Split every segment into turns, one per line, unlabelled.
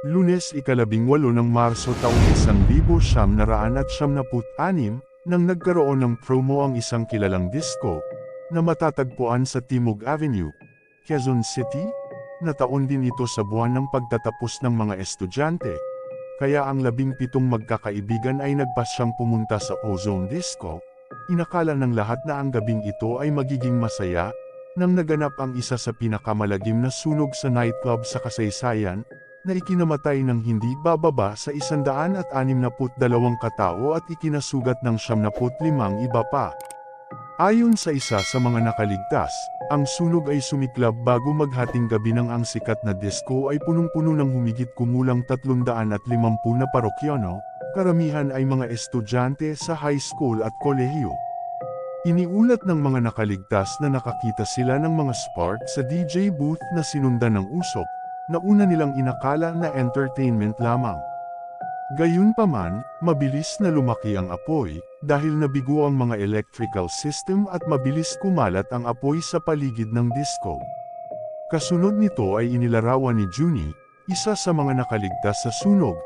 Lunes ika-18 ng Marso taong 1976, nang nagkaroon ng promo ang isang kilalang disco, na matatagpuan sa Timog Avenue, Quezon City, na taon din ito sa buwan ng pagtatapos ng mga estudyante, kaya ang 17 magkakaibigan ay nagpasyang pumunta sa Ozone Disco. Inakala ng lahat na ang gabing ito ay magiging masaya, nang naganap ang isa sa pinakamalagim na sunog sa nightclub sa kasaysayan, na ikinamatay ng hindi bababa sa 162 katao at ikinasugat ng 75 iba pa. Ayon sa isa sa mga nakaligtas, ang sunog ay sumiklab bago maghating gabi nang ang sikat na disco ay punong-puno ng humigit kumulang 350 na parokyano, karamihan ay mga estudyante sa high school at kolehiyo. Iniulat ng mga nakaligtas na nakakita sila ng mga spark sa DJ booth na sinundan ng usok, na una nilang inakala na entertainment lamang. Gayunpaman, mabilis na lumaki ang apoy, dahil nabigo ang mga electrical system at mabilis kumalat ang apoy sa paligid ng disco. Kasunod nito ay inilarawan ni Junie, isa sa mga nakaligtas sa sunog,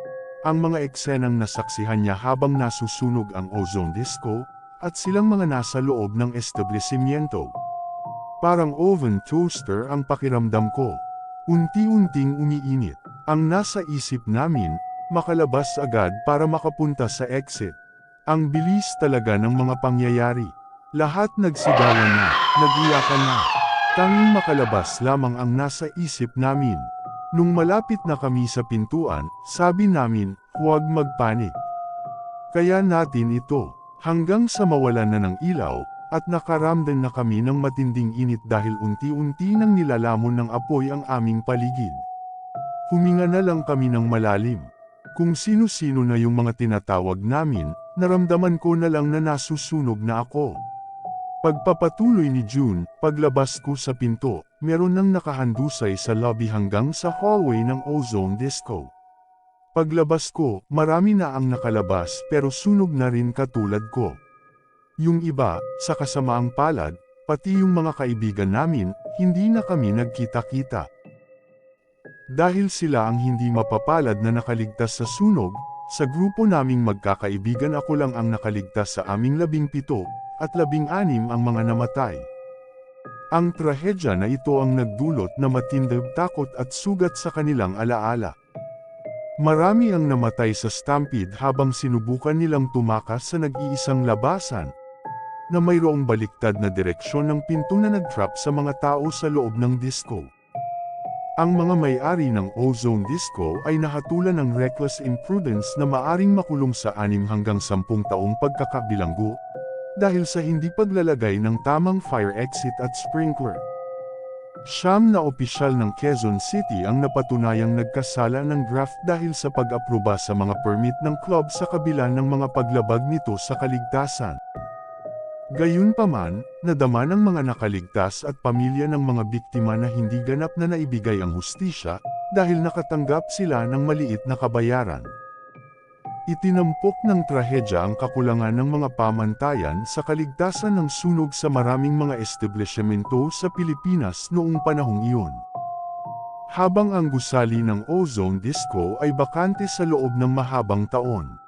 ang mga eksenang nasaksihan niya habang nasusunog ang Ozone Disco, at silang mga nasa loob ng establishmento. Parang oven toaster ang pakiramdam ko. Unti-unting umiinit. Ang nasa isip namin, makalabas agad para makapunta sa exit. Ang bilis talaga ng mga pangyayari. Lahat nagsigawan na, nag-iyakan na. Tanging makalabas lamang ang nasa isip namin. Nung malapit na kami sa pintuan, sabi namin, huwag magpanik. Kaya natin ito, hanggang sa mawalan na ng ilaw, at nakaramdam na kami ng matinding init dahil unti-unti nang nilalamon ng apoy ang aming paligid. Huminga na lang kami ng malalim. Kung sino-sino na yung mga tinatawag namin, naramdaman ko na lang na nasusunog na ako. Pagpapatuloy ni June, paglabas ko sa pinto, meron nang nakahandusay sa lobby hanggang sa hallway ng Ozone Disco. Paglabas ko, marami na ang nakalabas pero sunog na rin katulad ko. Yung iba, sa kasamaang palad, pati yung mga kaibigan namin, hindi na kami nagkita-kita. Dahil sila ang hindi mapapalad na nakaligtas sa sunog, sa grupo naming magkakaibigan ako lang ang nakaligtas sa aming 17, at 16 ang mga namatay. Ang trahedya na ito ang nagdulot na matinding takot at sugat sa kanilang alaala. Marami ang namatay sa stampede habang sinubukan nilang tumakas sa nag-iisang labasan, na mayroong baliktad na direksyon ng pinto na nag-trap sa mga tao sa loob ng disco. Ang mga may-ari ng Ozone Disco ay nahatulan ng reckless imprudence na maaring makulong sa 6 hanggang 10 taong pagkakabilanggo, dahil sa hindi paglalagay ng tamang fire exit at sprinkler. 9 na opisyal ng Quezon City ang napatunayang nagkasala ng graft dahil sa pag-aproba sa mga permit ng club sa kabila ng mga paglabag nito sa kaligtasan. Gayunpaman, nadama ng mga nakaligtas at pamilya ng mga biktima na hindi ganap na naibigay ang hustisya, dahil nakatanggap sila ng maliit na kabayaran. Itinampok ng trahedya ang kakulangan ng mga pamantayan sa kaligtasan ng sunog sa maraming mga establishmento sa Pilipinas noong panahong iyon. Habang ang gusali ng Ozone Disco ay bakante sa loob ng mahabang taon.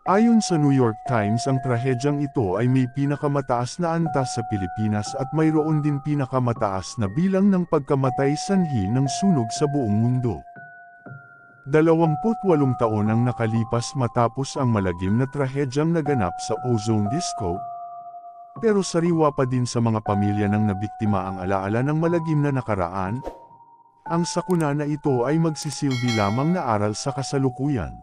Ayon sa New York Times, ang trahedyang ito ay may pinakamataas na antas sa Pilipinas at mayroon din pinakamataas na bilang ng pagkamatay sanhi ng sunog sa buong mundo. 28 taon ang nakalipas matapos ang malagim na trahedyang naganap sa Ozone Disco, pero sariwa pa din sa mga pamilya ng nabiktima ang alaala ng malagim na nakaraan. Ang sakuna na ito ay magsisilbi lamang na aral sa kasalukuyan.